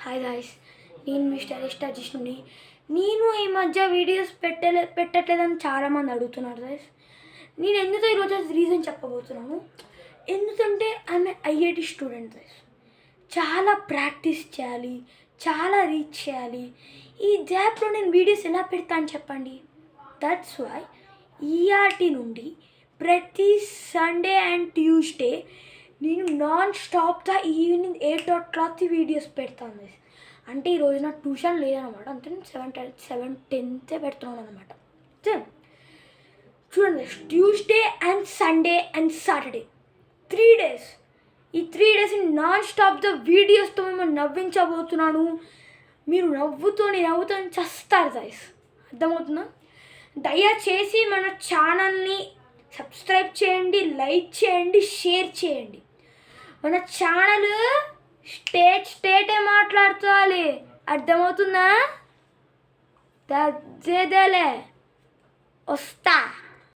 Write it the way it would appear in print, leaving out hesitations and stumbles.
Hi guys, నేను మీ stylish జిష్ణుని. నేను ఈ మధ్య వీడియోస్ పెట్టట్లేదని చాలామంది అడుగుతున్నారు గాయ్స్. నేను ఎందుకు ఈరోజు రీజన్ చెప్పబోతున్నాను. ఎందుకంటే ఆమె ఐఐటి స్టూడెంట్ గాయ్స్. చాలా ప్రాక్టీస్ చేయాలి, చాలా రీచ్ చేయాలి. ఈ గ్యాప్లో నేను వీడియోస్ ఎలా పెడతాను చెప్పండి. దట్స్ వై ఈఆర్టీ నుండి ప్రతి సండే అండ్ ట్యూస్డే నేను నాన్ స్టాప్గా ఈవినింగ్ 8 o'clock వీడియోస్ పెడతాను. అంటే ఈరోజు నాకు ట్యూషన్ లేదనమాట. అంటే నేను 7-10 పెడుతున్నాను అనమాట. చూడండి, Tuesday and Sunday and Saturday 3 days. ఈ 3 days నాన్ స్టాప్గా వీడియోస్తో మిమ్మల్ని నవ్వించబోతున్నాను. మీరు నవ్వుతోని చస్తారు గైస్. అర్థమవుతుందా? దయచేసి మన ఛానల్ని సబ్స్క్రైబ్ చేయండి, లైక్ చేయండి, షేర్ చేయండి. మన ఛానల్ స్టేటే మాట్లాడుకోవాలి. అర్థమవుతుందా? వస్తా.